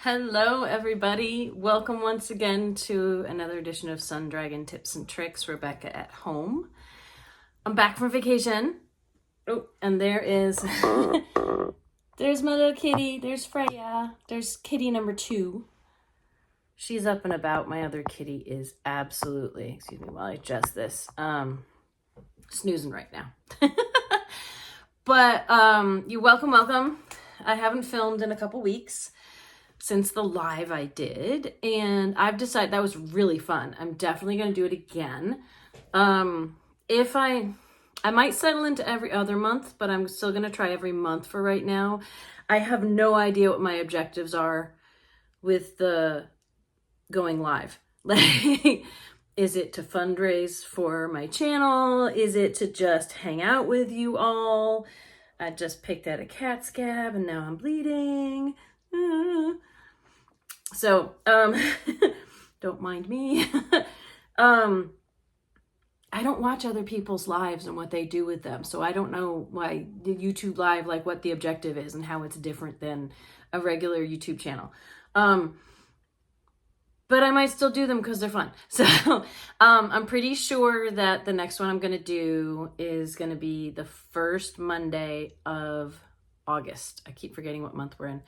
Hello, everybody. Welcome once again to another edition of Sun Dragon Tips and Tricks. Rebecca at home. I'm back from vacation. Oh, and there is, there's my little kitty. There's Freya. There's kitty number 2. She's up and about. My other kitty is absolutely, excuse me while I adjust this, snoozing right now. But you welcome. I haven't filmed in a couple weeks since the live I did, and I've decided that was really fun. I'm definitely going to do it again. If I might settle into every other month, but I'm still going to try every month for right now. I have no idea what my objectives are with the going live. Like, is it to fundraise for my channel? Is it to just hang out with you all? I just picked at a cat scab and now I'm bleeding. So, don't mind me. I don't watch other people's lives and what they do with them. So I don't know why the YouTube live, like what the objective is and how it's different than a regular YouTube channel. But I might still do them because they're fun. So I'm pretty sure that the next one I'm going to do is going to be the first Monday of August. I keep forgetting what month we're in.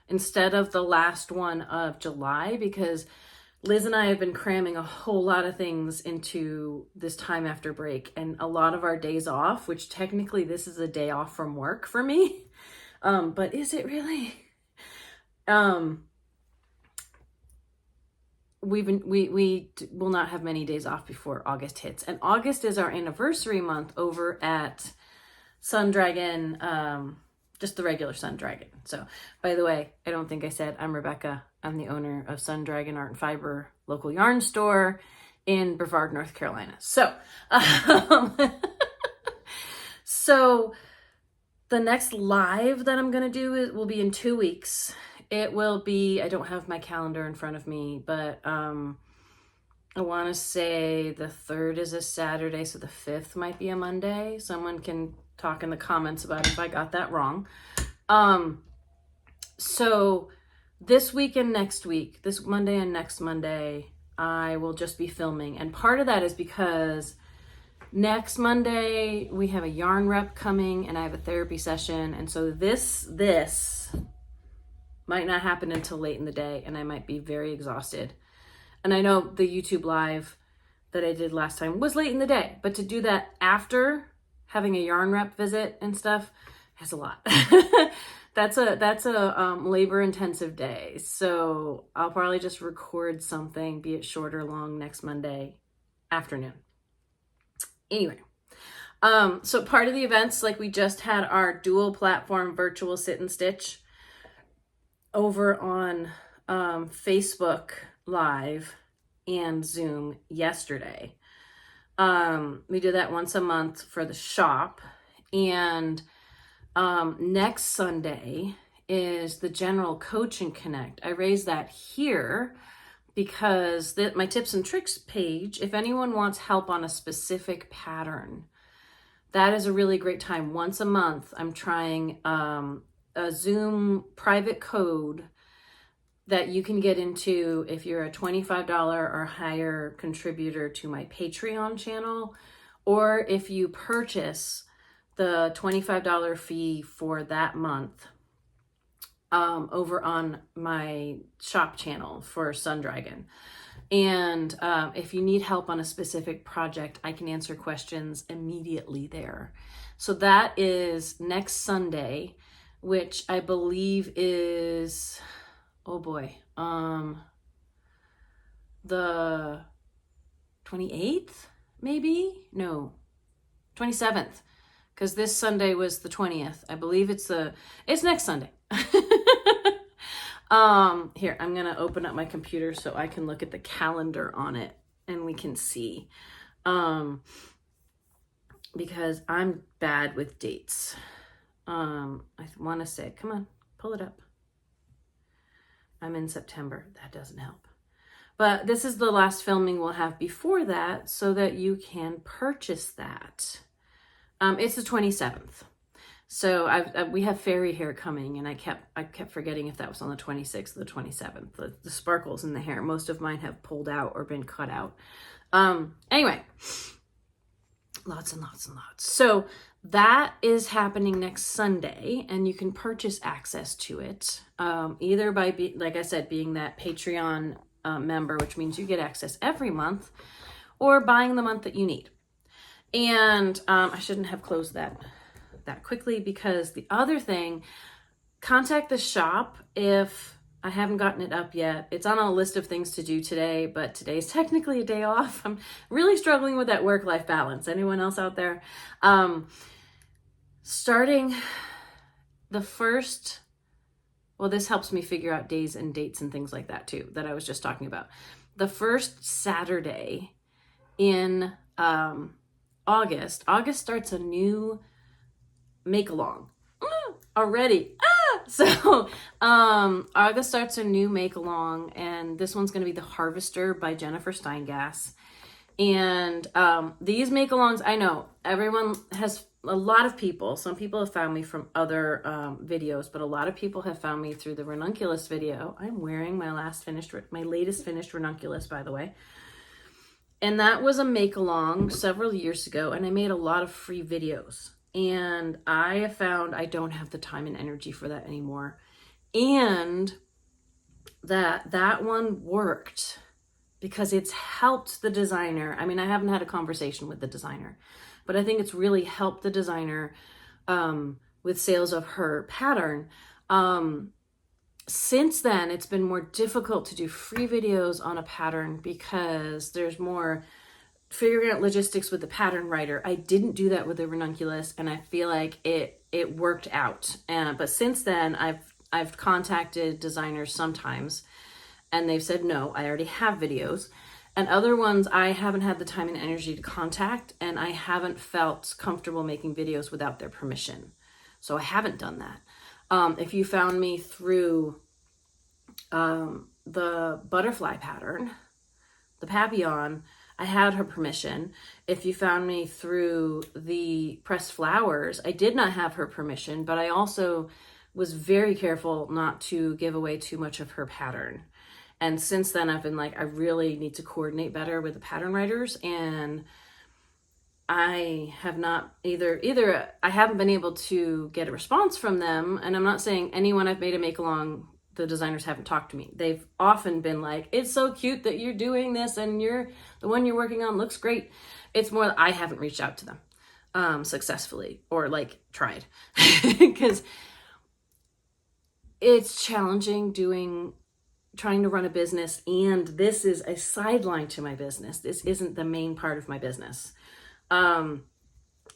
Instead of the last one of July, because Liz and I have been cramming a whole lot of things into this time after break, and a lot of our days off, which technically this is a day off from work for me. But is it really? We will not have many days off before August hits, and August is our anniversary month over at Sun Dragon, just the regular Sun Dragon. So, by the way, I don't think I said I'm Rebecca. I'm the owner of Sun Dragon Art and Fiber local yarn store in Brevard, North Carolina. So, so the next live that I'm gonna do will be in 2 weeks. It will be, I don't have my calendar in front of me, but I want to say the 3rd is a Saturday, so the 5th might be a Monday. Someone can talk in the comments about if I got that wrong. So this week and next week, this Monday and next Monday, I will just be filming. And part of that is because next Monday we have a yarn rep coming and I have a therapy session. And so this might not happen until late in the day and I might be very exhausted. And I know the YouTube live that I did last time was late in the day, but to do that after having a yarn rep visit and stuff is a lot. That's a labor intensive day. So I'll probably just record something, be it short or long, next Monday afternoon. Anyway, so part of the events, like we just had our dual platform virtual sit and stitch over on Facebook Live and Zoom yesterday. We do that once a month for the shop, and next Sunday is the General Coaching Connect. I raised that here because my tips and tricks page, if anyone wants help on a specific pattern, that is a really great time. Once a month, I'm trying a Zoom private code that you can get into if you're a $25 or higher contributor to my Patreon channel, or if you purchase the $25 fee for that month over on my shop channel for Sun Dragon. And if you need help on a specific project, I can answer questions immediately there. So that is next Sunday, which I believe is, oh boy, the 28th, maybe? No, 27th, because this Sunday was the 20th. I believe it's next Sunday. Here, I'm gonna open up my computer so I can look at the calendar on it and we can see, because I'm bad with dates. I want to say, come on, pull it up. I'm in September. That doesn't help. But this is the last filming we'll have before that so that you can purchase that. It's the 27th. So we have fairy hair coming, and I kept forgetting if that was on the 26th or the 27th. The sparkles in the hair, most of mine have pulled out or been cut out. Anyway, lots and lots and lots. So that is happening next Sunday, and you can purchase access to it either by, like I said, being that Patreon member, which means you get access every month, or buying the month that you need. And I shouldn't have closed that quickly, because the other thing, contact the shop if I haven't gotten it up yet. It's on a list of things to do today, but today's technically a day off. I'm really struggling with that work-life balance. Anyone else out there? Starting the first, well, this helps me figure out days and dates and things like that too, that I was just talking about. The first Saturday in August starts a new make-along already. So August starts a new make-along, and this one's going to be the Harvester by Jennifer Steingass. And these make-alongs, I know everyone has, a lot of people, some people have found me from other videos, but a lot of people have found me through the Ranunculus video. I'm wearing my latest finished Ranunculus, by the way. And that was a make-along several years ago, and I made a lot of free videos. And I have found I don't have the time and energy for that anymore. And that one worked because it's helped the designer. I mean, I haven't had a conversation with the designer, but I think it's really helped the designer with sales of her pattern. Since then, it's been more difficult to do free videos on a pattern because there's more figuring out logistics with the pattern writer. I didn't do that with the Ranunculus, and I feel like it worked out. But since then, I've contacted designers sometimes, and they've said, no, I already have videos. And other ones I haven't had the time and energy to contact, and I haven't felt comfortable making videos without their permission. So I haven't done that. If you found me through the butterfly pattern, the Papillon, I had her permission. If you found me through the pressed flowers, I did not have her permission, but I also was very careful not to give away too much of her pattern. And since then, I've been like, I really need to coordinate better with the pattern writers, and I have not either I haven't been able to get a response from them. And I'm not saying anyone I've made a make along, the designers haven't talked to me. They've often been like, it's so cute that you're doing this, and the one you're working on looks great. It's more that I haven't reached out to them successfully, or like tried, because it's challenging trying to run a business, and this is a sideline to my business. This isn't the main part of my business. And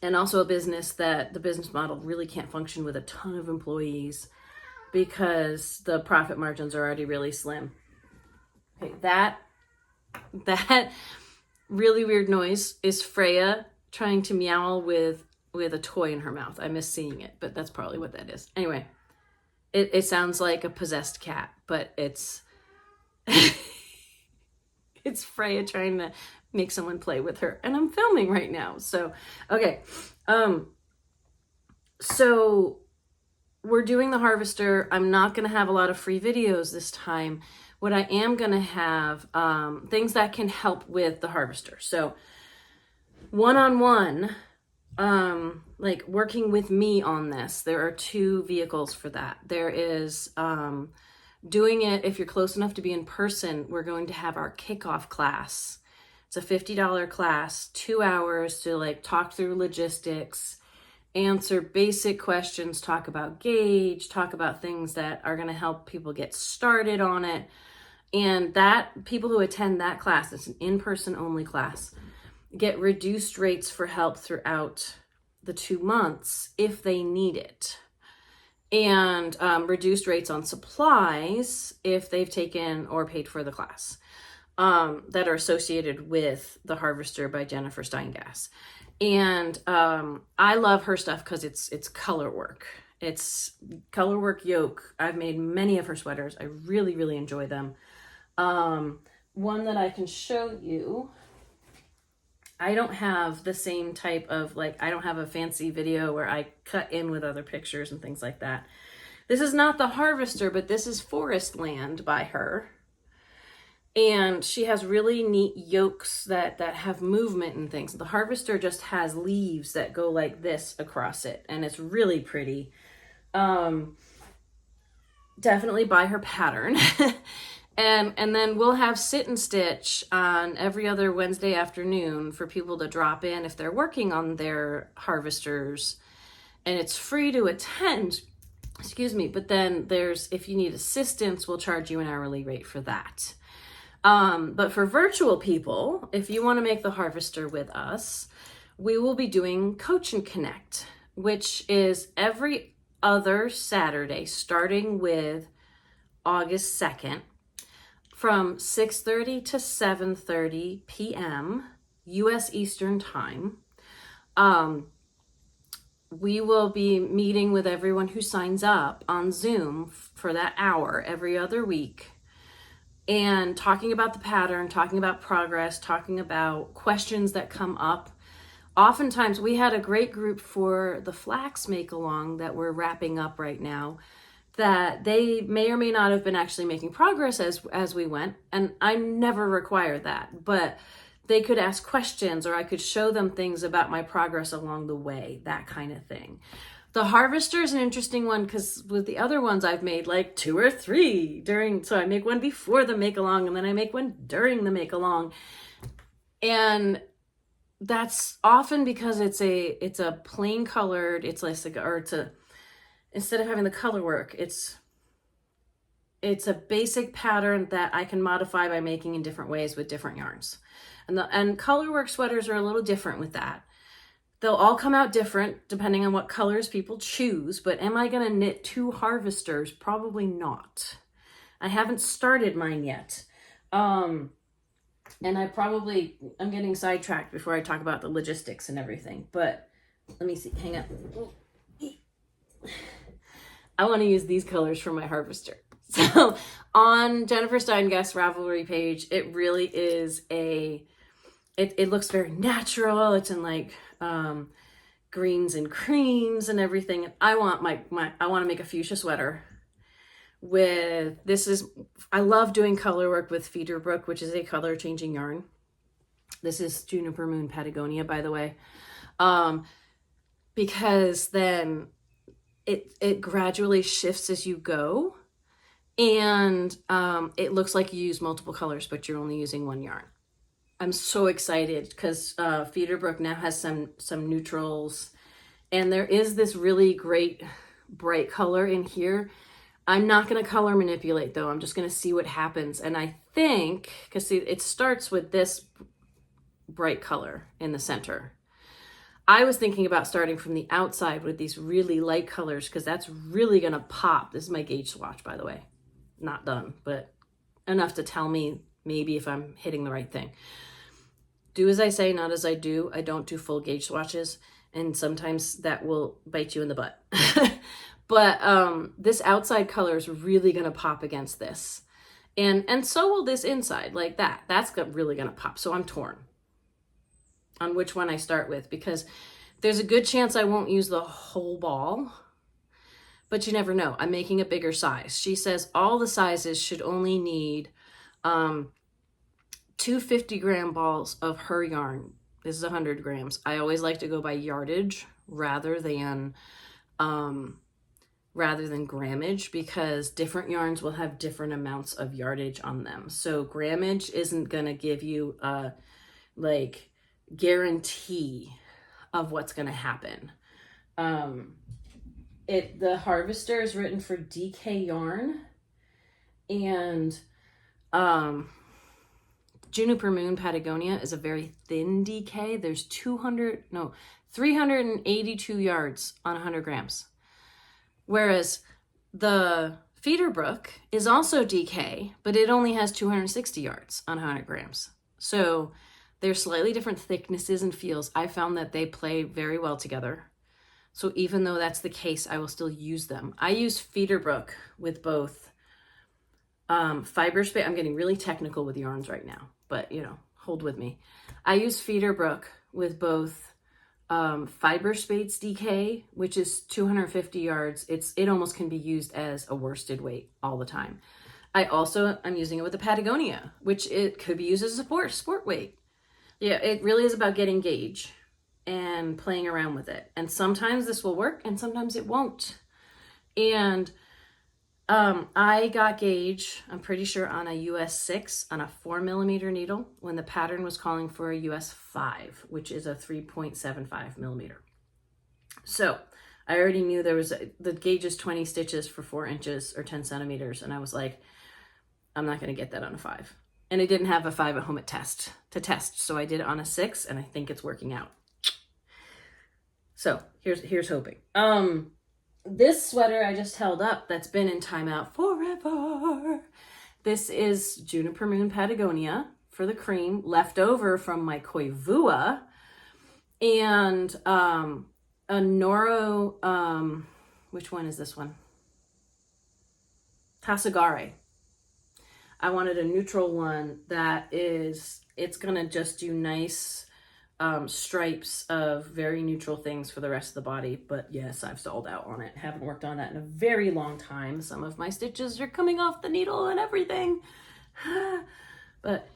also a business that the business model really can't function with a ton of employees because the profit margins are already really slim. Okay, that really weird noise is Freya trying to meow with a toy in her mouth. I miss seeing it, but that's probably what that is. Anyway, it sounds like a possessed cat, but it's it's Freya trying to make someone play with her, and I'm filming right now. So, okay. So we're doing the Harvester. I'm not going to have a lot of free videos this time. What I am going to have, things that can help with the Harvester. So one-on-one, like working with me on this, there are two vehicles for that. There is, doing it, if you're close enough to be in person, we're going to have our kickoff class. It's a $50 class, 2 hours to like talk through logistics, answer basic questions, talk about gauge, talk about things that are going to help people get started on it. And that people who attend that class, it's an in-person only class, get reduced rates for help throughout the 2 months if they need it. And reduced rates on supplies if they've taken or paid for the class that are associated with the Harvester by Jennifer Steingass. And I love her stuff because it's color work. It's color work yoke. I've made many of her sweaters. I really, really enjoy them. One that I can show you, I don't have the same type of, like, I don't have a fancy video where I cut in with other pictures and things like that. This is not the Harvester, but this is Forest Land by her. And she has really neat yokes that have movement and things. The Harvester just has leaves that go like this across it, and it's really pretty. Definitely buy her pattern. And then we'll have sit and stitch on every other Wednesday afternoon for people to drop in if they're working on their harvesters. And it's free to attend, excuse me, but then if you need assistance, we'll charge you an hourly rate for that. But for virtual people, if you want to make the harvester with us, we will be doing Coach and Connect, which is every other Saturday, starting with August 2nd, from 6:30 to 7:30 p.m. U.S. Eastern Time. We will be meeting with everyone who signs up on Zoom for that hour every other week, and talking about the pattern, talking about progress, talking about questions that come up. Oftentimes, we had a great group for the flax make-along that we're wrapping up right now, that they may or may not have been actually making progress as we went, and I never required that, but they could ask questions, or I could show them things about my progress along the way, that kind of thing. The harvester is an interesting one because with the other ones I've made like 2 or 3 so I make one before the make-along and then I make one during the make-along. And that's often because it's a plain colored, instead of having the color work, it's a basic pattern that I can modify by making in different ways with different yarns. And color work sweaters are a little different with that. They'll all come out different depending on what colors people choose, but am I going to knit 2 harvesters? Probably not. I haven't started mine yet. And I'm getting sidetracked before I talk about the logistics and everything, but let me see, hang on. I want to use these colors for my harvester. So on Jennifer Steingass Ravelry page, it really is it looks very natural. It's in like greens and creams and everything. And I want I want to make a fuchsia sweater with, I love doing color work with Feederbrook, which is a color changing yarn. This is Juniper Moon Patagonia, by the way. Because then it gradually shifts as you go. And it looks like you use multiple colors, but you're only using one yarn. I'm so excited because Feederbrook now has some neutrals, and there is this really great bright color in here. I'm not going to color manipulate though. I'm just going to see what happens. And I think, because see, it starts with this bright color in the center. I was thinking about starting from the outside with these really light colors because that's really going to pop. This is my gauge swatch, by the way. Not done, but enough to tell me maybe if I'm hitting the right thing. Do as I say, not as I do. I don't do full gauge swatches, and sometimes that will bite you in the butt. But this outside color is really going to pop against this. And so will this inside, like that. That's really going to pop. So I'm torn on which one I start with, because there's a good chance I won't use the whole ball, but you never know. I'm making a bigger size. She says all the sizes should only need 2 50-gram balls of her yarn. This is 100 grams. I always like to go by yardage rather than grammage, because different yarns will have different amounts of yardage on them. So grammage isn't going to give you a guarantee of what's going to happen. The harvester is written for DK yarn, and Juniper Moon Patagonia is a very thin DK. There's 382 yards on 100 grams. Whereas the Feederbrook is also DK, but it only has 260 yards on 100 grams. So they're slightly different thicknesses and feels. I found that they play very well together. So even though that's the case, I will still use them. I use Feederbrook with both fiber space. I'm getting really technical with yarns right now, but hold with me. I use Feeder Brook with both Fiber Spates DK, which is 250 yards. It almost can be used as a worsted weight all the time. I'm using it with the Patagonia, which it could be used as a sport weight. Yeah, it really is about getting gauge and playing around with it. And sometimes this will work and sometimes it won't. And I got gauge, I'm pretty sure, on a US 6 on a 4mm needle when the pattern was calling for a US 5, which is a 3.75mm. So I already knew the gauge is 20 stitches for 4 inches or 10 centimeters. And I was like, I'm not going to get that on a 5. And I didn't have a 5 at home to test. So I did it on a 6 and I think it's working out. So here's hoping. This sweater I just held up that's been in timeout forever. This is Juniper Moon Patagonia for the cream, left over from my Koivua, and a Noro, which one is this one? Tasagare. I wanted a neutral one it's gonna just do nice stripes of very neutral things for the rest of the body. But yes, I've stalled out on it. Haven't worked on that in a very long time. Some of my stitches are coming off the needle and everything. But,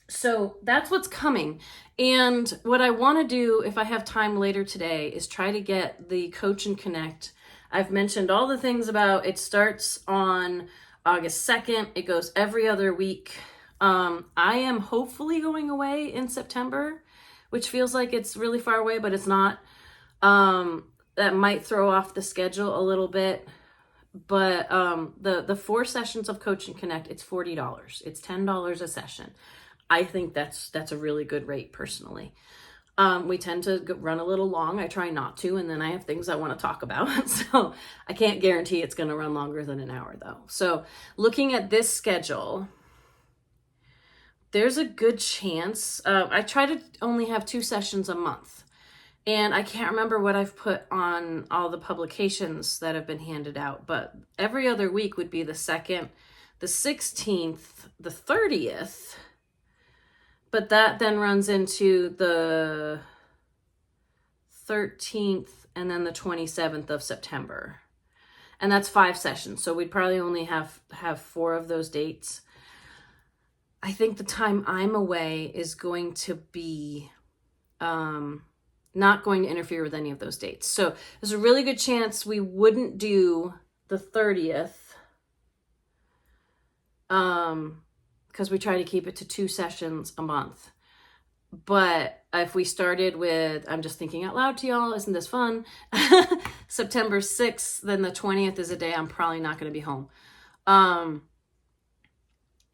So that's what's coming. And what I want to do, if I have time later today, is try to get the Coach and Connect. I've mentioned all the things about it. Starts on August 2nd. It goes every other week. I am hopefully going away in September, which feels like it's really far away, but it's not. That might throw off the schedule a little bit. But the 4 sessions of Coach and Connect, it's $40. It's $10 a session. I think that's a really good rate personally. We tend to run a little long. I try not to, and then I have things I want to talk about. So I can't guarantee it's going to run longer than an hour though. So looking at this schedule, there's a good chance. I try to only have 2 sessions a month. And I can't remember what I've put on all the publications that have been handed out, but every other week would be the 2nd, the 16th, the 30th. But that then runs into the 13th and then the 27th of September. And that's 5 sessions. So we'd probably only have 4 of those dates. I think the time I'm away is going to be not going to interfere with any of those dates. So there's a really good chance we wouldn't do the 30th because we try to keep it to 2 sessions a month. But if we started with, I'm just thinking out loud to y'all, isn't this fun? September 6th, then the 20th is a day I'm probably not going to be home.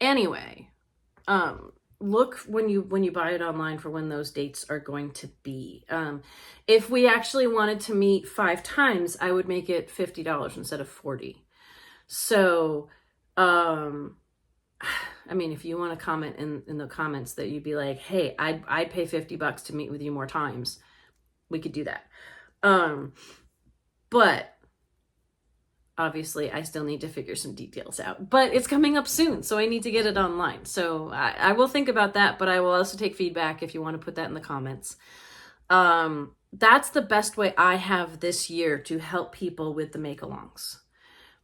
Anyway, look when you buy it online for when those dates are going to be. If we actually wanted to meet 5 times, I would make it $50 instead of $40. So, I mean, if you want to comment in the comments that you'd be like, hey, I'd pay $50 to meet with you more times, we could do that. But obviously I still need to figure some details out, but it's coming up soon. So I need to get it online. So I will think about that, but I will also take feedback if you want to put that in the comments. That's the best way I have this year to help people with the make-alongs,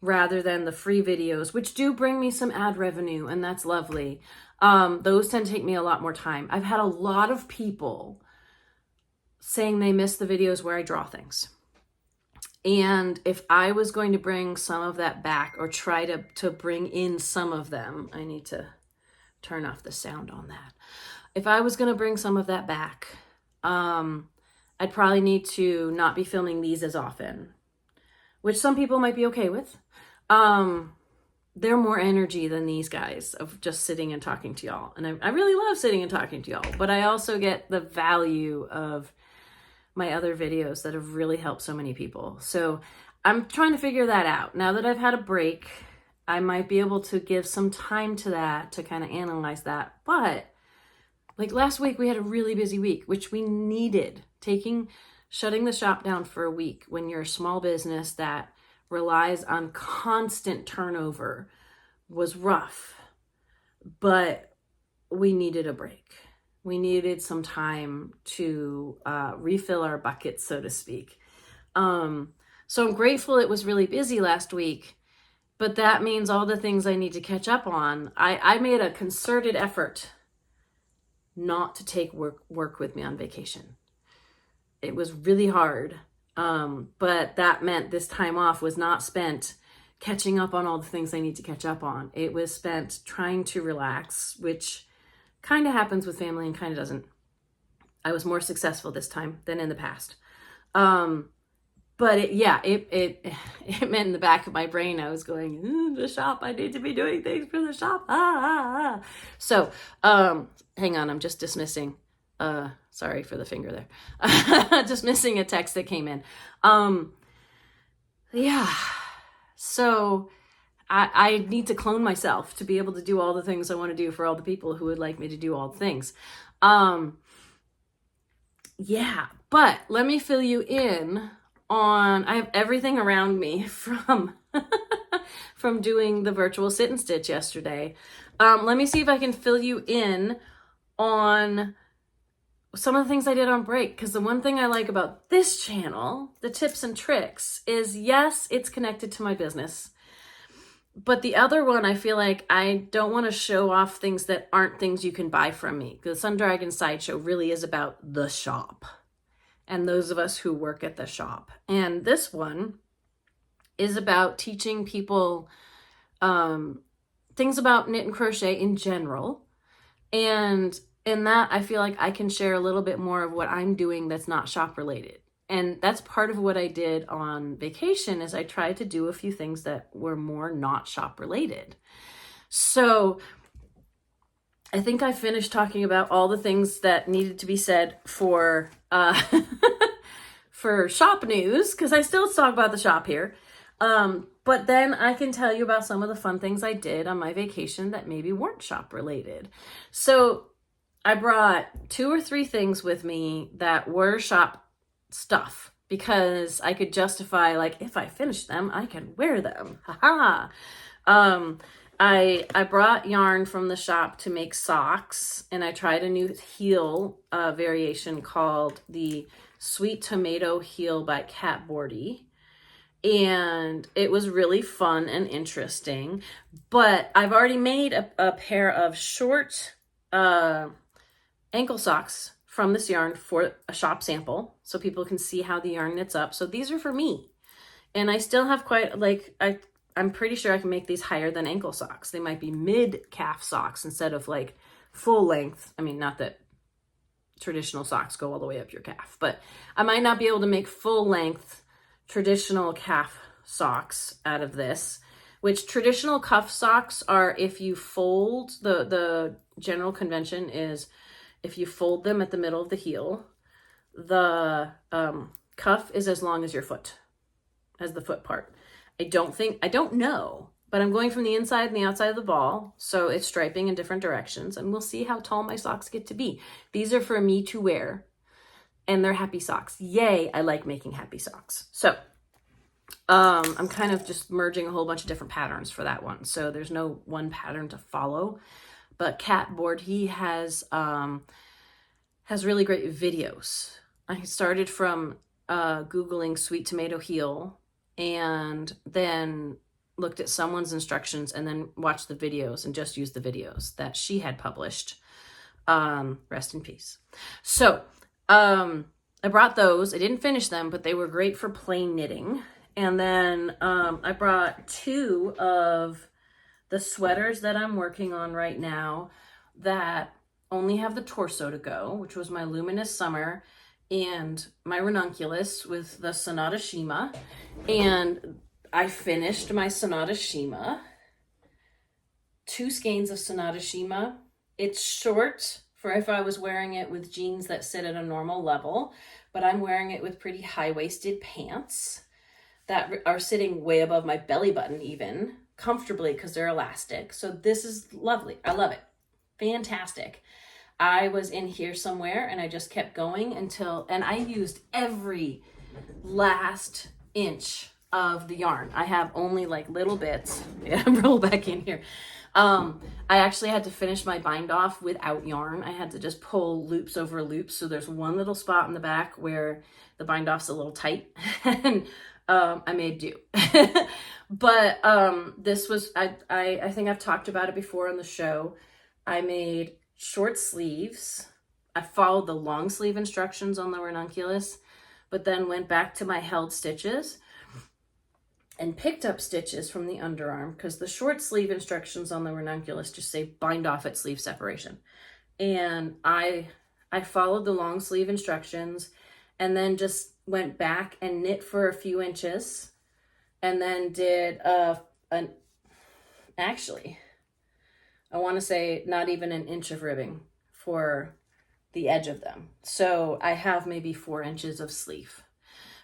rather than the free videos, which do bring me some ad revenue, and that's lovely. Those tend to take me a lot more time. I've had a lot of people saying they miss the videos where I draw things. And if I was going to bring some of that back, or try to bring in some of them, I need to turn off the sound on that. If I was going to bring some of that back, I'd probably need to not be filming these as often, which some people might be okay with. They're more energy than these guys of just sitting and talking to y'all. And I really love sitting and talking to y'all, but I also get the value of my other videos that have really helped so many people. So I'm trying to figure that out. Now that I've had a break, I might be able to give some time to that, to kind of analyze that. But like last week, we had a really busy week, which we needed. Shutting the shop down for a week when you're a small business that relies on constant turnover was rough. But we needed a break. We needed some time to refill our buckets, so to speak. So I'm grateful it was really busy last week, but that means all the things I need to catch up on. I made a concerted effort not to take work with me on vacation. It was really hard, but that meant this time off was not spent catching up on all the things I need to catch up on. It was spent trying to relax, which kind of happens with family and kind of doesn't. I was more successful this time than in the past. But it meant in the back of my brain, I was going, the shop, I need to be doing things for the shop. So, hang on, I'm just dismissing, sorry for the finger there. Dismissing a text that came in. So I need to clone myself to be able to do all the things I want to do for all the people who would like me to do all the things. But let me fill you in on, I have everything around me from from doing the virtual sit and stitch yesterday. Let me see if I can fill you in on some of the things I did on break, because the one thing I like about this channel, the tips and tricks, is yes, it's connected to my business. But the other one, I feel like I don't want to show off things that aren't things you can buy from me. The Sun Dragon Sideshow really is about the shop and those of us who work at the shop. And this one is about teaching people things about knit and crochet in general. And in that, I feel like I can share a little bit more of what I'm doing that's not shop related. And that's part of what I did on vacation, is I tried to do a few things that were more not shop related. So I think I finished talking about all the things that needed to be said for for shop news, because I still talk about the shop here. But then I can tell you about some of the fun things I did on my vacation that maybe weren't shop related. So I brought 2 or 3 things with me that were shop stuff, because I could justify, like, if I finish them, I can wear them. I brought yarn from the shop to make socks, and I tried a new heel variation called the Sweet Tomato Heel by Catboardy. And it was really fun and interesting. But I've already made a pair of short ankle socks from this yarn for a shop sample, so people can see how the yarn knits up. So these are for me. And I still have quite, like, I'm pretty sure I can make these higher than ankle socks. They might be mid-calf socks instead of like full length. I mean, not that traditional socks go all the way up your calf, but I might not be able to make full length traditional calf socks out of this, which traditional cuff socks are if you fold, the general convention is if you fold them at the middle of the heel, the cuff is as long as your foot, as the foot part. I don't know, but I'm going from the inside and the outside of the ball, so it's striping in different directions, and we'll see how tall my socks get to be. These are for me to wear, and they're happy socks. Yay, I like making happy socks. So I'm kind of just merging a whole bunch of different patterns for that one, so there's no one pattern to follow. But Catboard, he has really great videos. I started from Googling Sweet Tomato Heel, and then looked at someone's instructions, and then watched the videos and just used the videos that she had published. Rest in peace. So I brought those. I didn't finish them, but they were great for plain knitting. And then I brought 2 of the sweaters that I'm working on right now that only have the torso to go, which was my Luminous Summer and my Ranunculus with the Sonata Shima. And I finished my Sonata Shima. 2 skeins of Sonata Shima. It's short for if I was wearing it with jeans that sit at a normal level, but I'm wearing it with pretty high-waisted pants that are sitting way above my belly button even, comfortably, because they're elastic. So this is lovely. I love it. Fantastic. I was in here somewhere and I just kept going and I used every last inch of the yarn. I have only like little bits. Yeah, roll back in here. I actually had to finish my bind off without yarn. I had to just pull loops over loops. So there's one little spot in the back where the bind off's a little tight, and I made do. But this was, I think I've talked about it before on the show. I made short sleeves. I followed the long sleeve instructions on the Ranunculus, but then went back to my held stitches and picked up stitches from the underarm, because the short sleeve instructions on the Ranunculus just say bind off at sleeve separation. And I followed the long sleeve instructions and then just went back and knit for a few inches, and then did actually, I want to say not even an inch of ribbing for the edge of them. So I have maybe 4 inches of sleeve.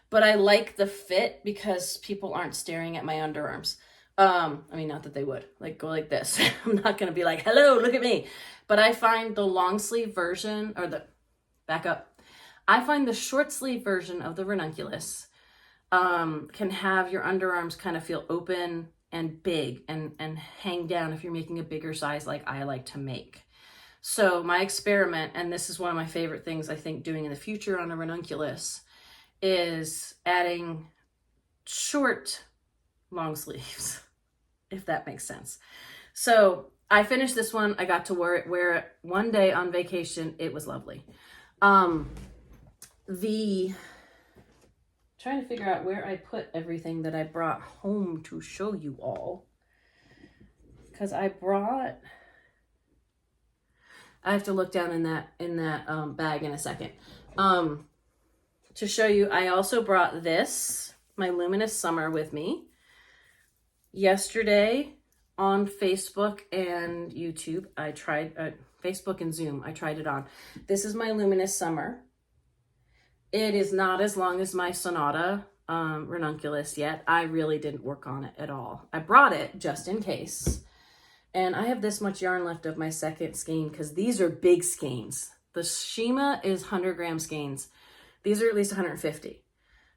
But I like the fit because people aren't staring at my underarms. I mean, not that they would. Like, go like this. I'm not going to be like, hello, look at me. But I find the long sleeve version, or the, back up. I find the short sleeve version of the Ranunculus can have your underarms kind of feel open and big and hang down if you're making a bigger size like I like to make. So my experiment, and this is one of my favorite things I think doing in the future on a Ranunculus, is adding short long sleeves, if that makes sense. So I finished this one. I got to wear it one day on vacation. It was lovely. Trying to figure out where I put everything that I brought home to show you all, because I have to look down in that bag in a second. To show you, I also brought this, my Luminous Summer, with me. Yesterday on Facebook and YouTube, I tried, Facebook and Zoom, I tried it on. This is my Luminous Summer. It is not as long as my Sonata Ranunculus yet. I really didn't work on it at all. I brought it just in case. And I have this much yarn left of my second skein, because these are big skeins. The Shima is 100 gram skeins. These are at least 150.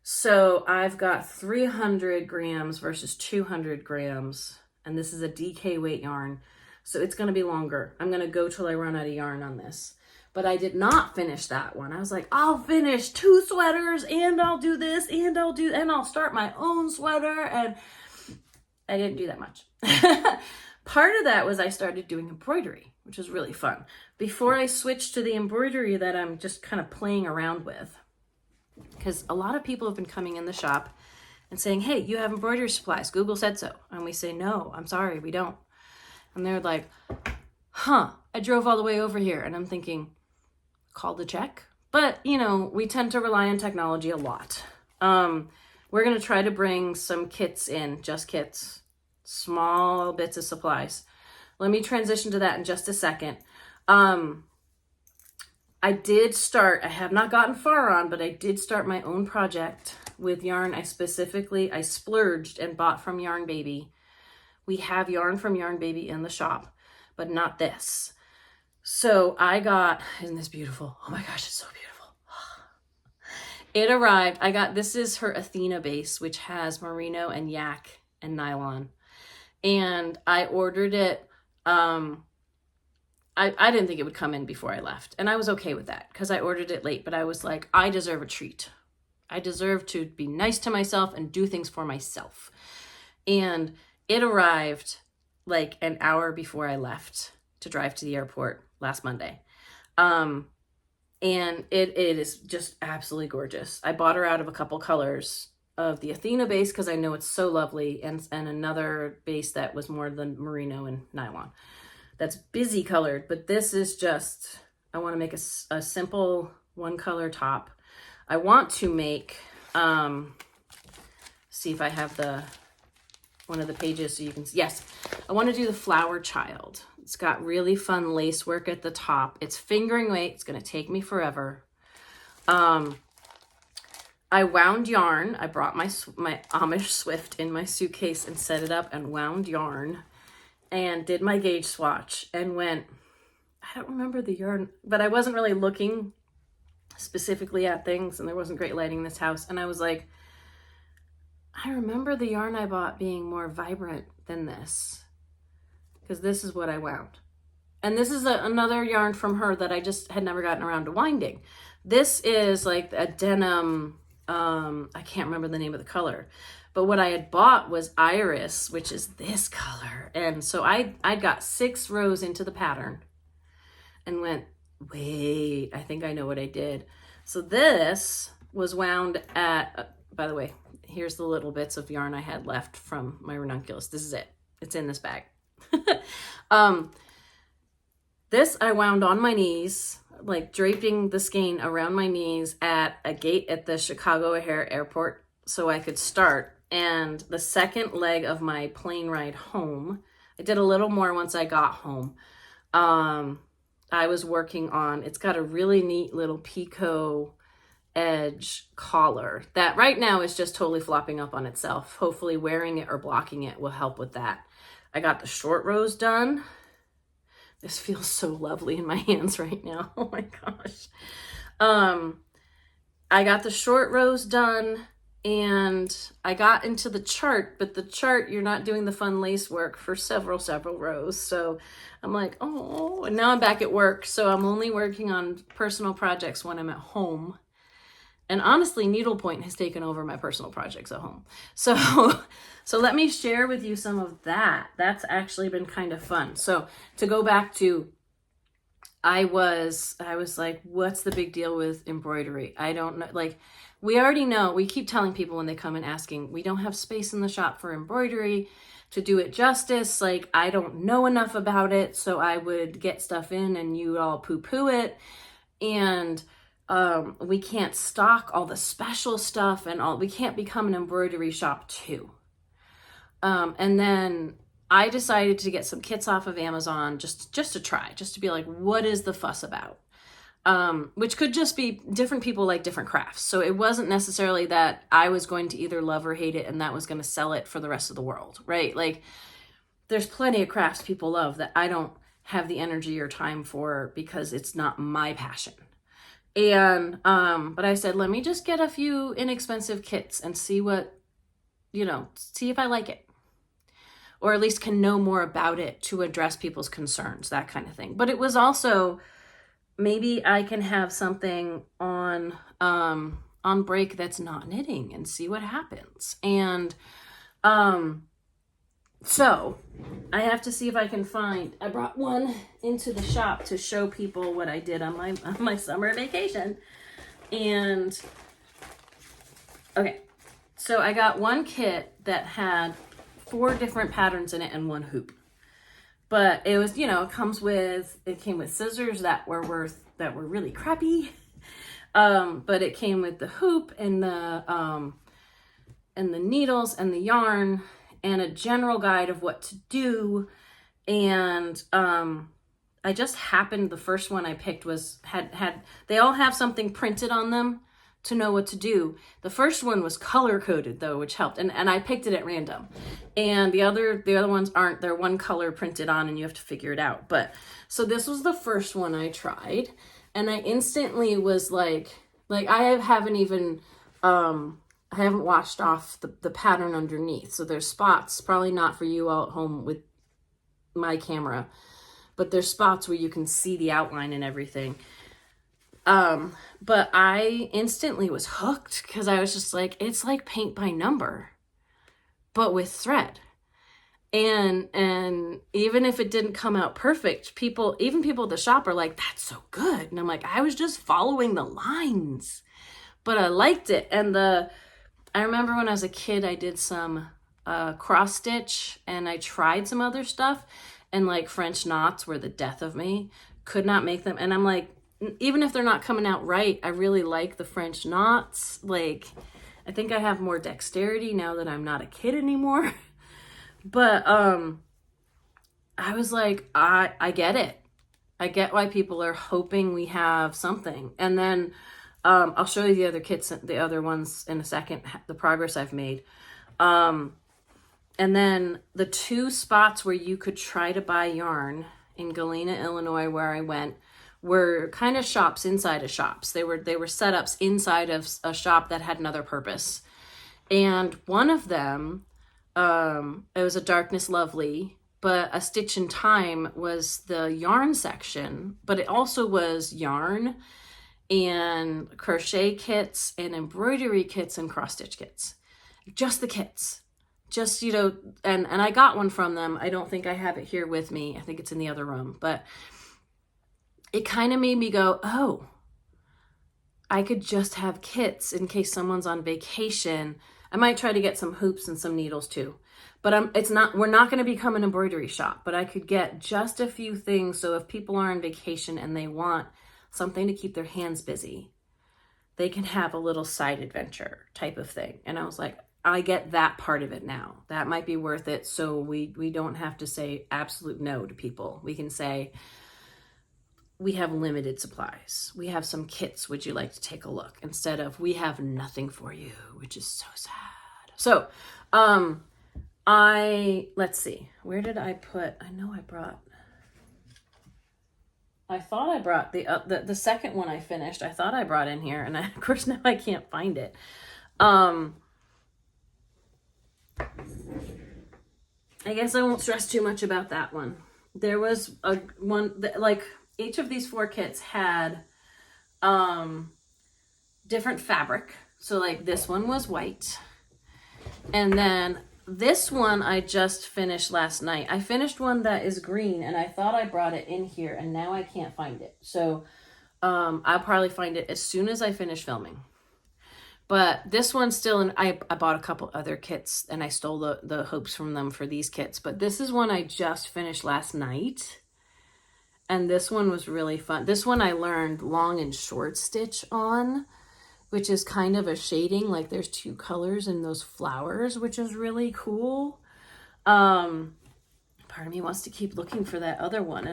So I've got 300 grams versus 200 grams. And this is a DK weight yarn. So it's going to be longer. I'm going to go till I run out of yarn on this. But I did not finish that one. I was like, I'll finish 2 sweaters and I'll do this and I'll start my own sweater. And I didn't do that much. Part of that was I started doing embroidery, which was really fun. Before I switched to the embroidery that I'm just kind of playing around with, because a lot of people have been coming in the shop and saying, hey, you have embroidery supplies. Google said so. And we say, no, I'm sorry, we don't. And they're like, huh, I drove all the way over here. And I'm thinking, call the check. But, you know, we tend to rely on technology a lot. We're going to try to bring some kits in, just kits, small bits of supplies. Let me transition to that in just a second. I have not gotten far on, but I did start my own project with yarn. I splurged and bought from Yarn Baby. We have yarn from Yarn Baby in the shop, but not this. So isn't this beautiful? Oh my gosh, it's so beautiful. It arrived. This is her Athena base, which has merino and yak and nylon. And I ordered it. I didn't think it would come in before I left. And I was okay with that because I ordered it late. But I was like, I deserve a treat. I deserve to be nice to myself and do things for myself. And it arrived like an hour before I left to drive to the airport last Monday. And it is just absolutely gorgeous. I bought her out of a couple colors of the Athena base because I know it's so lovely, and another base that was more than merino and nylon. That's busy colored, but this is just, I want to make a simple one color top. I want to make, see if I have one of the pages so you can see. Yes, I want to do the flower child. It's got really fun lace work at the top. It's fingering weight. It's going to take me forever. I wound yarn. I brought my Amish Swift in my suitcase and set it up and wound yarn and did my gauge swatch and went, I don't remember the yarn, but I wasn't really looking specifically at things and there wasn't great lighting in this house. And I was like, I remember the yarn I bought being more vibrant than this, because this is what I wound. And this is another yarn from her that I just had never gotten around to winding. This is like a denim, I can't remember the name of the color, but what I had bought was Iris, which is this color. And so I got 6 rows into the pattern and went, wait, I think I know what I did. So this was wound at, by the way, here's the little bits of yarn I had left from my Ranunculus. This is it. It's in this bag. This I wound on my knees, like draping the skein around my knees at a gate at the Chicago O'Hare Airport so I could start. And the second leg of my plane ride home, I did a little more once I got home. I was working on, it's got a really neat little picot edge collar that right now is just totally flopping up on itself. Hopefully wearing it or blocking it will help with that. I got the short rows done. This feels so lovely in my hands right now. Oh my gosh. I got the short rows done and I got into the chart, but the chart, you're not doing the fun lace work for several rows. So I'm like, oh, and now I'm back at work. So I'm only working on personal projects when I'm at home. And honestly, needlepoint has taken over my personal projects at home. So let me share with you some of that. That's actually been kind of fun. So to go back to, I was like, what's the big deal with embroidery? I don't know. Like, we already know, we keep telling people when they come and asking, we don't have space in the shop for embroidery to do it justice. Like, I don't know enough about it. So I would get stuff in and you all poo-poo it. And we can't stock all the special stuff and all, we can't become an embroidery shop too. And then I decided to get some kits off of Amazon just to try, just to be like, what is the fuss about? Which could just be different people like different crafts. So it wasn't necessarily that I was going to either love or hate it and that was going to sell it for the rest of the world, right? Like, there's plenty of crafts people love that I don't have the energy or time for because it's not my passion. And, but I said, let me just get a few inexpensive kits and see what, see if I like it. Or at least can know more about it to address people's concerns, that kind of thing. But it was also, maybe I can have something on break that's not knitting and see what happens. And, so I have to see if I can find, I brought one into the shop to show people what I did on my summer vacation. And okay, so I got one kit that had 4 different patterns in it and 1 hoop. But it was, it came with scissors that were really crappy. But it came with the hoop and the needles and the yarn and a general guide of what to do. And I just happened, the first one I picked had they all have something printed on them to know what to do. The first one was color coded though, which helped. And I picked it at random. And the other ones aren't, they're one color printed on and you have to figure it out. But so this was the first one I tried. And I instantly was like I haven't even, I haven't washed off the pattern underneath. So there's spots, probably not for you all at home with my camera, but there's spots where you can see the outline and everything. But I instantly was hooked because I was just like, it's like paint by number, but with thread. And even if it didn't come out perfect, even people at the shop are like, that's so good. And I'm like, I was just following the lines, but I liked it. And I remember when I was a kid, I did some cross stitch and I tried some other stuff, and like French knots were the death of me. Could not make them. And I'm like, even if they're not coming out right, I really like the French knots. Like, I think I have more dexterity now that I'm not a kid anymore. But I was like, I get it. I get why people are hoping we have something. And then I'll show you the other kits, the other ones in a second, the progress I've made. And then the 2 spots where you could try to buy yarn in Galena, Illinois, where I went, were kind of shops inside of shops. They were setups inside of a shop that had another purpose. And one of them, it was a Darkness Lovely, but A Stitch in Time was the yarn section, but it also was yarn and crochet kits and embroidery kits and cross stitch kits. Just the kits. Just, you know, and I got one from them. I don't think I have it here with me. I think it's in the other room, but it kind of made me go, oh, I could just have kits in case someone's on vacation. I might try to get some hoops and some needles too, but we're not going to become an embroidery shop, but I could get just a few things. So if people are on vacation and they want something to keep their hands busy, they can have a little side adventure type of thing. And I was like, I get that part of it now. That might be worth it. So we don't have to say absolute no to people. We can say, we have limited supplies. We have some kits. Would you like to take a look? Instead of, we have nothing for you, which is so sad. So, let's see, where did I put, I thought I brought the second one I finished. I thought I brought in here, and of course now I can't find it. I guess I won't stress too much about that one. There was one that, like, each of these 4 kits had different fabric. So like this one was white. And then this one I just finished last night. I finished one that is green, and I thought I brought it in here, and now I can't find it. So I'll probably find it as soon as I finish filming. But this one's still in, I bought a couple other kits, and I stole the hoops from them for these kits. But this is one I just finished last night. And this one was really fun. This one I learned long and short stitch on, which is kind of a shading. Like there's 2 colors in those flowers, which is really cool. Part of me wants to keep looking for that other one.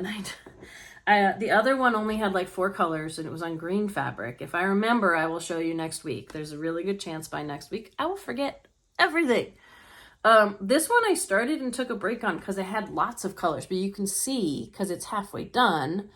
And the other one only had like 4 colors, and it was on green fabric. If I remember, I will show you next week. There's a really good chance by next week I will forget everything. This one I started and took a break on because it had lots of colors, but you can see, because it's halfway done,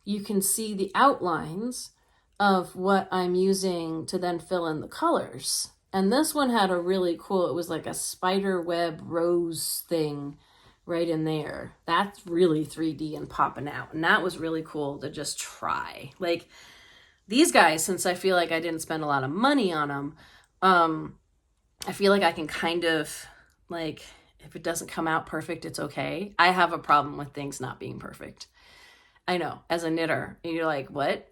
you can see the outlines of what I'm using to then fill in the colors. And this one had a really cool, it was like a spider web rose thing right in there. That's really 3D and popping out. And that was really cool to just try. Like these guys, since I feel like I didn't spend a lot of money on them, I feel like I can kind of, like, if it doesn't come out perfect, it's okay. I have a problem with things not being perfect. I know, as a knitter, you're like, what?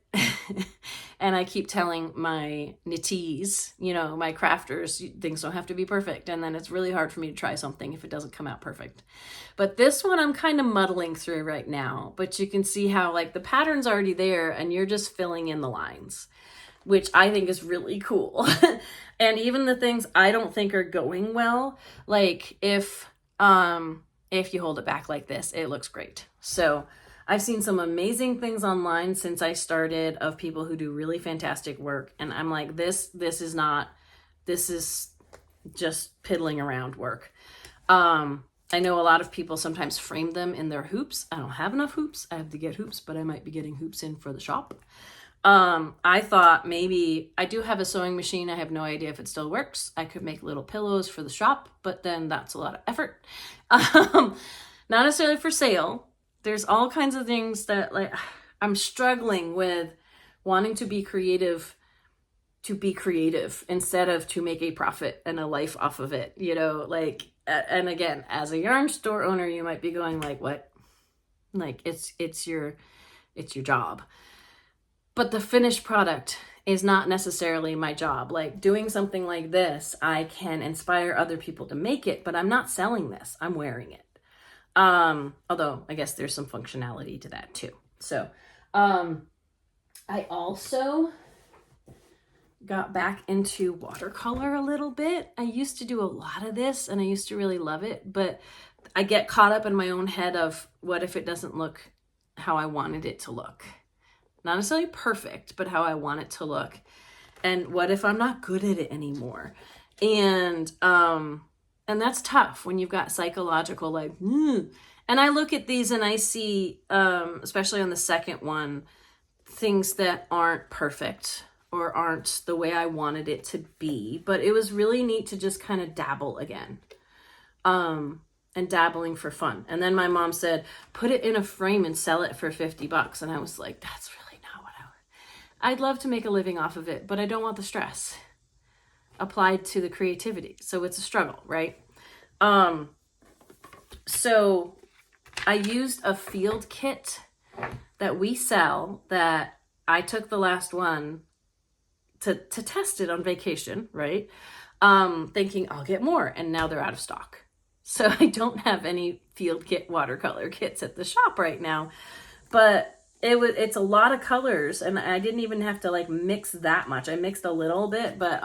And I keep telling my knittees, you know, my crafters, things don't have to be perfect. And then it's really hard for me to try something if it doesn't come out perfect. But this one I'm kind of muddling through right now. But you can see how, like, the pattern's already there and you're just filling in the lines, which I think is really cool. And even the things I don't think are going well, like if you hold it back like this, it looks great. So I've seen some amazing things online since I started of people who do really fantastic work. And I'm like, this is just piddling around work. I know a lot of people sometimes frame them in their hoops. I don't have enough hoops. I have to get hoops, but I might be getting hoops in for the shop. I thought maybe, I do have a sewing machine. I have no idea if it still works. I could make little pillows for the shop, but then that's a lot of effort. Not necessarily for sale. There's all kinds of things that, like, I'm struggling with wanting to be creative instead of to make a profit and a life off of it, you know, like, and again, as a yarn store owner, you might be going like, what? Like, it's your job. But the finished product is not necessarily my job. Like doing something like this, I can inspire other people to make it, but I'm not selling this. I'm wearing it. Although I guess there's some functionality to that too. So, I also got back into watercolor a little bit. I used to do a lot of this and I used to really love it, but I get caught up in my own head of what if it doesn't look how I wanted it to look. Not necessarily perfect, but how I want it to look. And what if I'm not good at it anymore? And that's tough when you've got psychological, like, and I look at these and I see, especially on the second one, things that aren't perfect. or aren't the way I wanted it to be, but it was really neat to just kind of dabble again. And dabbling for fun. And then my mom said, put it in a frame and sell it for $50. And I was like, that's really not what I'd love to make a living off of it, but I don't want the stress applied to the creativity. So it's a struggle, right? So I used a field kit that we sell that I took the last one to test it on vacation, right? Thinking I'll get more, and now they're out of stock. So I don't have any field kit watercolor kits at the shop right now, but it's a lot of colors, and I didn't even have to like mix that much. I mixed a little bit, but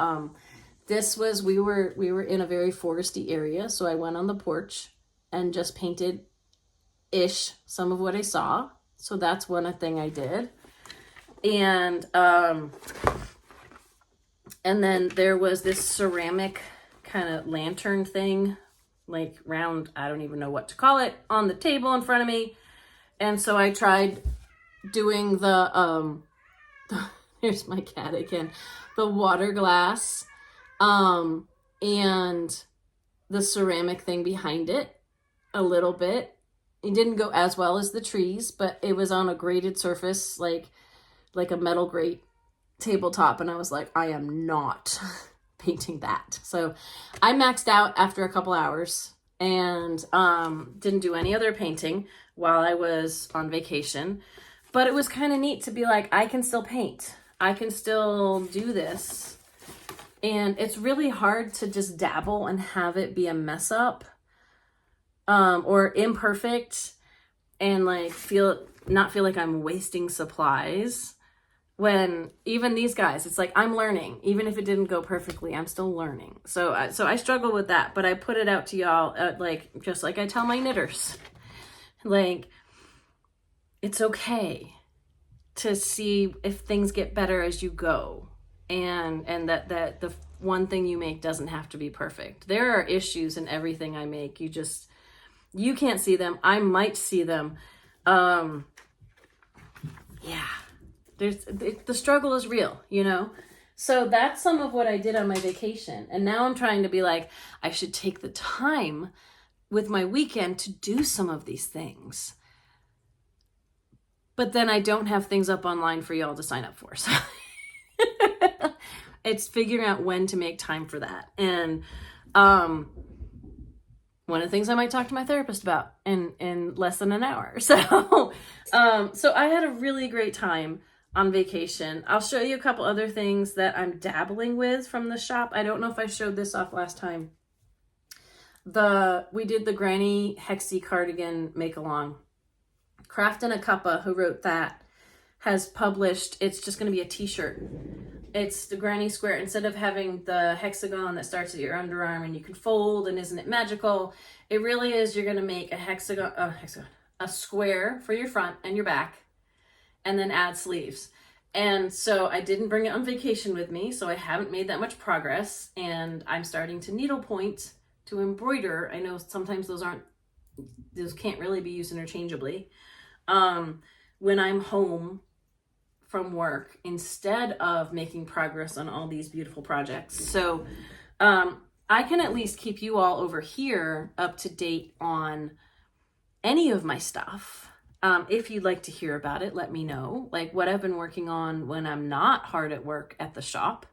this was, we were in a very foresty area, so I went on the porch and just painted ish some of what I saw. So that's one thing I did. And then there was this ceramic kind of lantern thing, like round, I don't even know what to call it, on the table in front of me. And so I tried doing the here's my cat again, the water glass, and the ceramic thing behind it a little bit. It didn't go as well as the trees, but it was on a grated surface, like a metal grate tabletop. And I was like, I am not painting that. So I maxed out after a couple hours and didn't do any other painting while I was on vacation. But it was kind of neat to be like, I can still paint. I can still do this. And it's really hard to just dabble and have it be a mess up or imperfect and like not feel like I'm wasting supplies. When even these guys, it's like, I'm learning. Even if it didn't go perfectly, I'm still learning. So I struggle with that, but I put it out to y'all, like, just like I tell my knitters, like, it's okay to see if things get better as you go. And that the one thing you make doesn't have to be perfect. There are issues in everything I make. You can't see them. I might see them. Yeah. The struggle is real, you know? So that's some of what I did on my vacation. And now I'm trying to be like, I should take the time with my weekend to do some of these things. But then I don't have things up online for y'all to sign up for. So it's figuring out when to make time for that. And one of the things I might talk to my therapist about in less than an hour. So I had a really great time on vacation. I'll show you a couple other things that I'm dabbling with from the shop. I don't know if I showed this off last time. We did the Granny Hexy cardigan make-along. Craft and a Cuppa, who wrote that, has published, it's just going to be a t-shirt. It's the granny square. Instead of having the hexagon that starts at your underarm and you can fold and isn't it magical, it really is, you're going to make a square for your front and your back, and then add sleeves. And so I didn't bring it on vacation with me, so I haven't made that much progress, and I'm starting to needlepoint to embroider. I know sometimes those can't really be used interchangeably. When I'm home from work, instead of making progress on all these beautiful projects. So I can at least keep you all over here up to date on any of my stuff. If you'd like to hear about it, let me know, like what I've been working on when I'm not hard at work at the shop.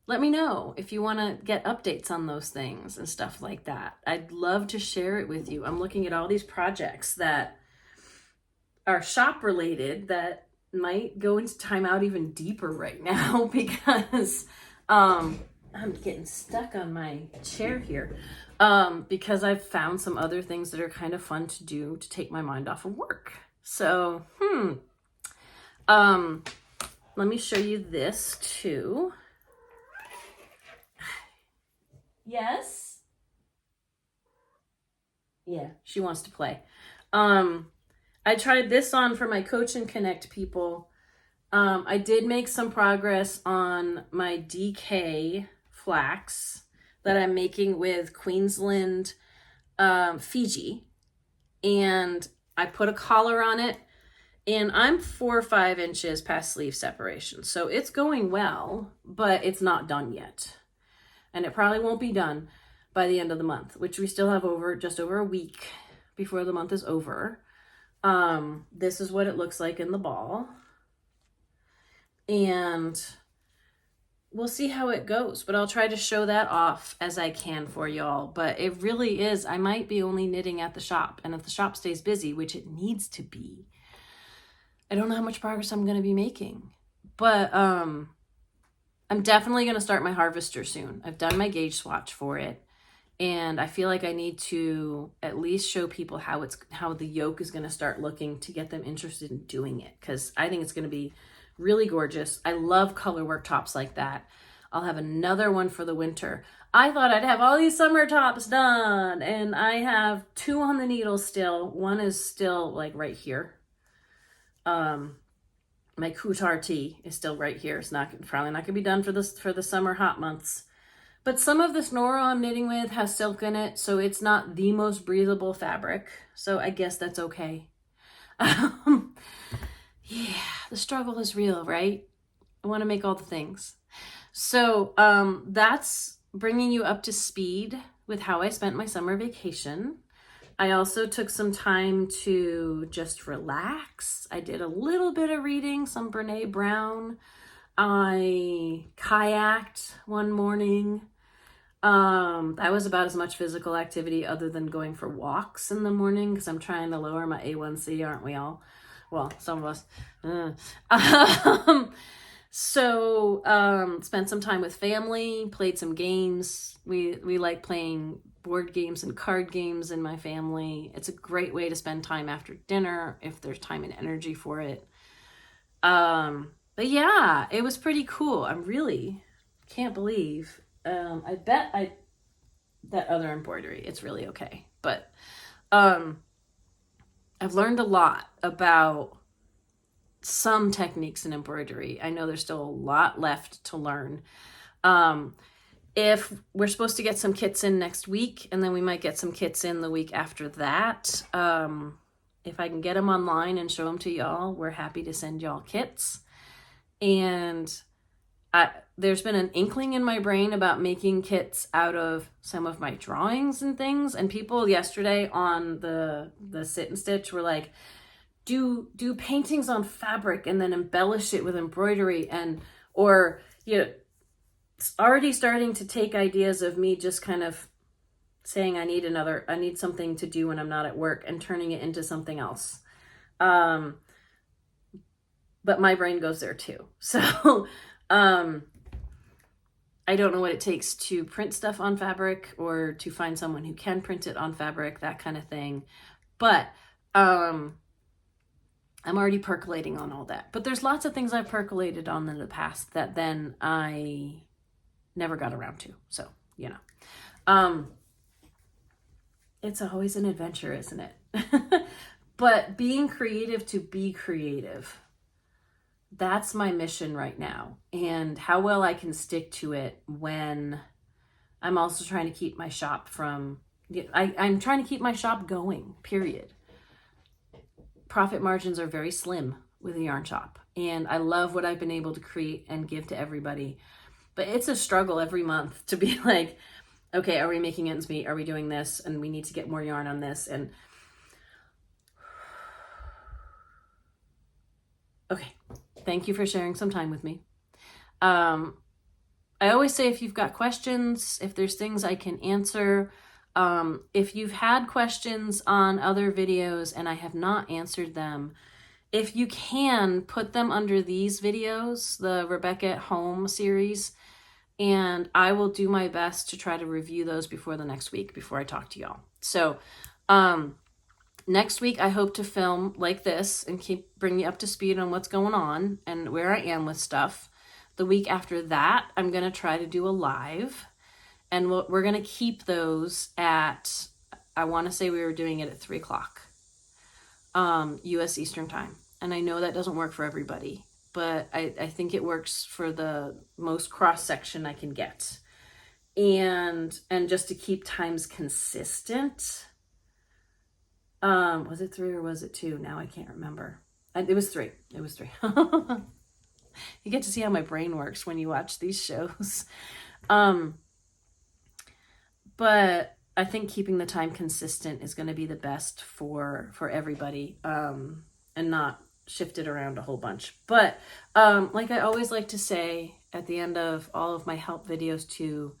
Let me know if you want to get updates on those things and stuff like that. I'd love to share it with you. I'm looking at all these projects that are shop related that might go into timeout even deeper right now because I'm getting stuck on my chair here. Because I've found some other things that are kind of fun to do to take my mind off of work. So, let me show you this too. Yes? Yeah, she wants to play. I tried this on for my Coach and Connect people. I did make some progress on my DK flax that I'm making with Queensland Fiji. And I put a collar on it, And I'm 4 or 5 inches past sleeve separation. So it's going well, but it's not done yet. And it probably won't be done by the end of the month, which we still have just over a week before the month is over. This is what it looks like in the ball. And we'll see how it goes, but I'll try to show that off as I can for y'all. But it really is, I might be only knitting at the shop. And if the shop stays busy, which it needs to be, I don't know how much progress I'm going to be making. But I'm definitely going to start my harvester soon. I've done my gauge swatch for it. And I feel like I need to at least show people how the yoke is going to start looking to get them interested in doing it. Because I think it's going to be really gorgeous. I love color work tops like that. I'll have another one for the winter. I thought I'd have all these summer tops done, and I have 2 on the needle still. One is still like right here. My Couture tee is still right here. It's probably not gonna be done for the summer hot months. But some of this Noro I'm knitting with has silk in it, so it's not the most breathable fabric. So I guess that's okay. Yeah, the struggle is real, right? I want to make all the things. So that's bringing you up to speed with how I spent my summer vacation. I also took some time to just relax. I did a little bit of reading, some Brene Brown. I kayaked one morning. That was about as much physical activity other than going for walks in the morning because I'm trying to lower my A1C, aren't we all? Well, some of us. Spent some time with family, played some games. We like playing board games and card games in my family. It's a great way to spend time after dinner if there's time and energy for it. But yeah, it was pretty cool. I really can't believe. I bet that other embroidery, it's really okay. But I've learned a lot about some techniques in embroidery. I know there's still a lot left to learn. If we're supposed to get some kits in next week, and then we might get some kits in the week after that. If I can get them online and show them to y'all, we're happy to send y'all kits. And there's been an inkling in my brain about making kits out of some of my drawings and things. And people yesterday on the sit and stitch were like, do paintings on fabric and then embellish it with embroidery, or already starting to take ideas of me just kind of saying I need something to do when I'm not at work and turning it into something else. But my brain goes there too. So I don't know what it takes to print stuff on fabric or to find someone who can print it on fabric, that kind of thing. But I'm already percolating on all that. But there's lots of things I've percolated on in the past that then I never got around to. So, it's always an adventure, isn't it? But being creative to be creative, that's my mission right now. And how well I can stick to it when I'm also trying to keep my shop I'm trying to keep my shop going, period. Profit margins are very slim with a yarn shop. And I love what I've been able to create and give to everybody. But it's a struggle every month to be like, okay, are we making ends meet? Are we doing this? And we need to get more yarn on this. And okay, thank you for sharing some time with me. I always say if you've got questions, if there's things I can answer, if you've had questions on other videos and I have not answered them, if you can, put them under these videos, the Rebecca at Home series, and I will do my best to try to review those before the next week, before I talk to y'all. So next week, I hope to film like this and bring you up to speed on what's going on and where I am with stuff. The week after that, I'm going to try to do a live. And we're going to keep those at, I want to say we were doing it at 3 o'clock U.S. Eastern Time. And I know that doesn't work for everybody, but I think it works for the most cross-section I can get. And just to keep times consistent. Was it 3 or was it 2? Now I can't remember. It was 3. It was 3. You get to see how my brain works when you watch these shows. But I think keeping the time consistent is going to be the best for everybody, and not shift it around a whole bunch. But like I always like to say at the end of all of my help videos too,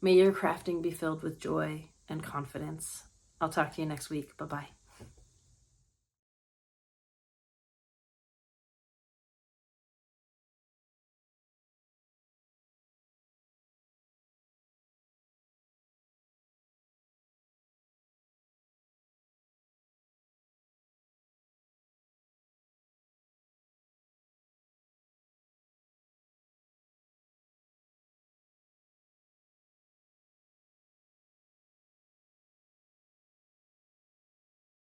may your crafting be filled with joy and confidence. I'll talk to you next week. Bye-bye.